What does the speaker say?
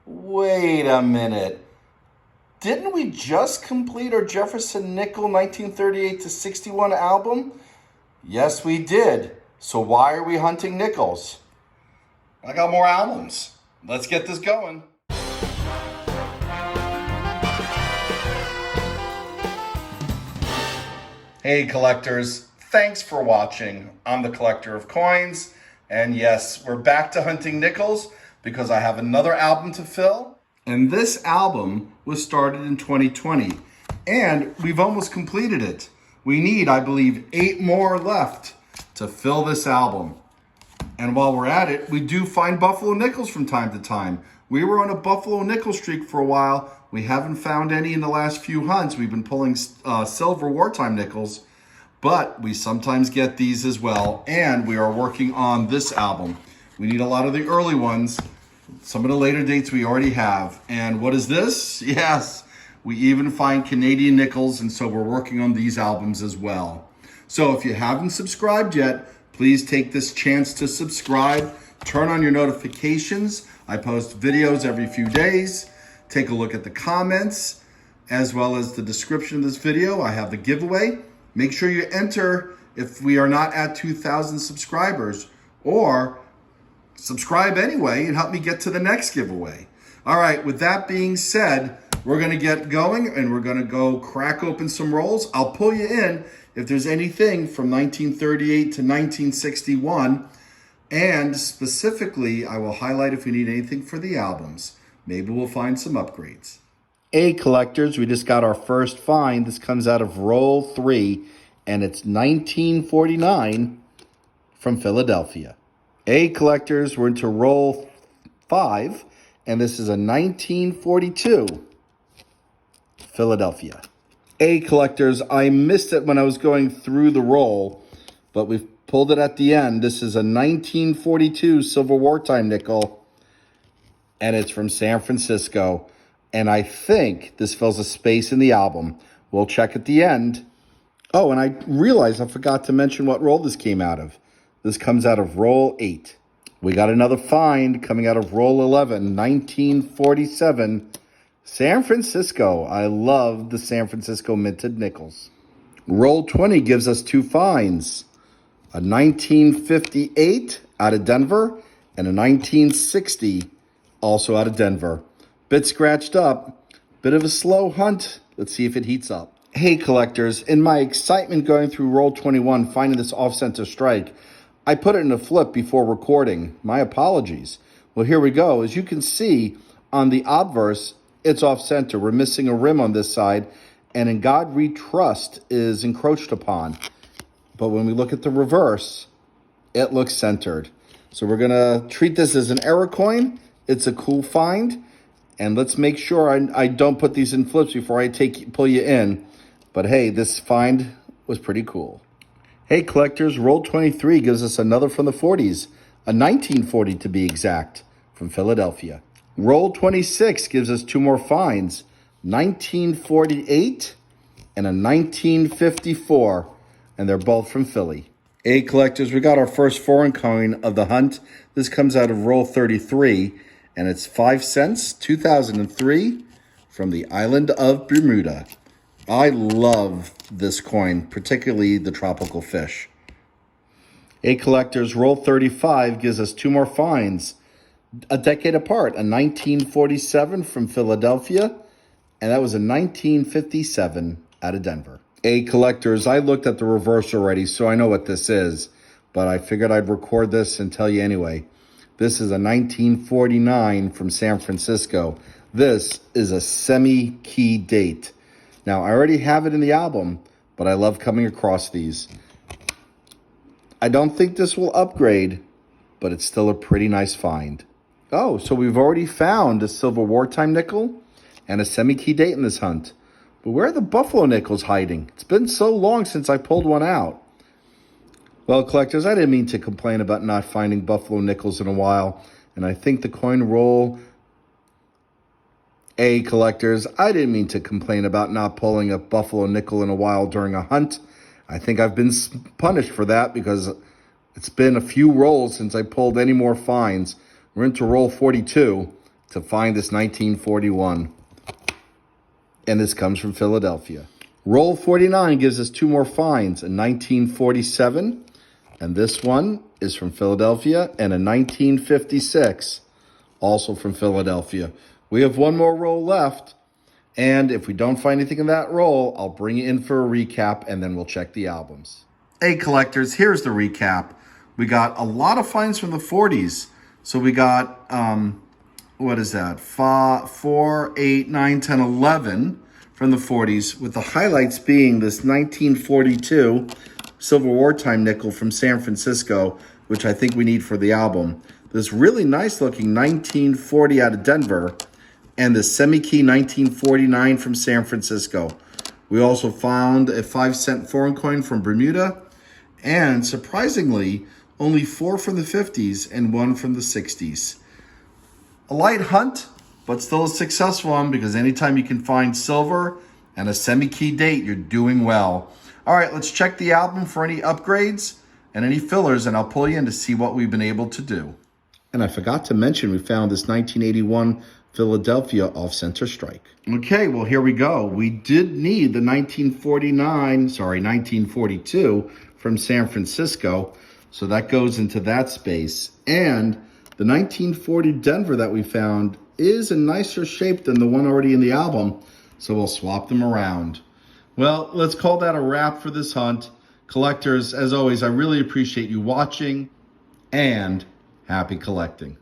Wait a minute. Didn't we just complete our Jefferson Nickel 1938 to 61 album? Yes, we did. So why are we hunting nickels? I got more albums. Let's get this going. Hey collectors, thanks for watching. I'm the Collector of Coins, and yes, we're back to hunting nickels because I have another album to fill. And this album was started in 2020, and we've almost completed it. We need, I believe, 8 more left to fill this album. And while we're at it, we do find buffalo nickels from time to time. We were on a buffalo nickel streak for a while. We haven't found any in the last few hunts. We've been pulling silver wartime nickels, but we sometimes get these as well. And we are working on this album. We need a lot of the early ones. Some of the later dates we already have. And what is this? Yes, we even find Canadian nickels, and so we're working on these albums as well. So if you haven't subscribed yet, please take this chance to subscribe. Turn on your notifications. I post videos every few days. Take a look at the comments as well as the description of this video. I have the giveaway. Make sure you enter if we are not at 2,000 subscribers, or subscribe anyway and help me get to the next giveaway. All right, with that being said, we're gonna get going and we're gonna go crack open some rolls. I'll pull you in if there's anything from 1938 to 1961. And specifically, I will highlight if we need anything for the albums. Maybe we'll find some upgrades. Hey collectors, we just got our first find. This comes out of roll 3, and it's 1949 from Philadelphia. Hey collectors, we're into roll 5, and this is a 1942 Philadelphia. Hey collectors, I missed it when I was going through the roll, but we've pulled it at the end. This is a 1942 silver wartime nickel, and it's from San Francisco. And I think this fills a space in the album. We'll check at the end. Oh, and I realized I forgot to mention what roll this came out of. This comes out of roll 8. We got another find coming out of roll 11, 1947, San Francisco. I love the San Francisco minted nickels. Roll 20 gives us 2 finds. A 1958 out of Denver and a 1960 also out of Denver. Bit scratched up, bit of a slow hunt. Let's see if it heats up. Hey collectors, in my excitement going through roll 21, finding this off-center strike, I put it in a flip before recording. My apologies. Well, here we go. As you can see on the obverse, it's off-center. We're missing a rim on this side, and in God We Trust is encroached upon. But when we look at the reverse, it looks centered. So we're gonna treat this as an error coin. It's a cool find. And let's make sure I don't put these in flips before I pull you in. But hey, this find was pretty cool. Hey collectors, roll 23 gives us another from the 40s, a 1940 to be exact, from Philadelphia. Roll 26 gives us 2 more finds, 1948 and a 1954, and they're both from Philly. Hey collectors, we got our first foreign coin of the hunt. This comes out of roll 33, and it's 5 cents, 2003, from the island of Bermuda. I love this coin, particularly the tropical fish. Hey collectors, roll 35 gives us 2 more finds, a decade apart, a 1947 from Philadelphia, and that was a 1957 out of Denver. Hey collectors, I looked at the reverse already, so I know what this is, but I figured I'd record this and tell you anyway. This is a 1949 from San Francisco. This is a semi-key date. Now, I already have it in the album, but I love coming across these. I don't think this will upgrade, but it's still a pretty nice find. Oh, so we've already found a silver wartime nickel and a semi-key date in this hunt. But where are the buffalo nickels hiding? It's been so long since I pulled one out. Well, collectors, I didn't mean to complain about not finding buffalo nickels in a while, and I think the coin roll... Hey, collectors, I didn't mean to complain about not pulling a buffalo nickel in a while during a hunt. I think I've been punished for that because it's been a few rolls since I pulled any more finds. We're into roll 42, to find this 1941. And this comes from Philadelphia. Roll 49 gives us two more finds, a 1947, and this one is from Philadelphia, and a 1956, also from Philadelphia. We have one more roll left, and if we don't find anything in that roll, I'll bring you in for a recap, and then we'll check the albums. Hey, collectors, here's the recap. We got a lot of finds from the 40s. So we got, what is that? 4, 8, 9, 10, 11 from the 40s, with the highlights being this 1942 Civil War time nickel from San Francisco, which I think we need for the album. This really nice looking 1940 out of Denver, and the semi-key 1949 from San Francisco. We also found a 5-cent foreign coin from Bermuda, and surprisingly, only 4 from the 50s and 1 from the 60s. A light hunt, but still a successful one, because anytime you can find silver and a semi-key date, you're doing well. All right, let's check the album for any upgrades and any fillers, and I'll pull you in to see what we've been able to do. And I forgot to mention, we found this 1981 Philadelphia off-center strike. Okay, well, here we go. We did need the 1942 from San Francisco, so that goes into that space. And the 1940 Denver that we found is a nicer shape than the one already in the album, so we'll swap them around. Well, let's call that a wrap for this hunt. Collectors, as always, I really appreciate you watching, and happy collecting.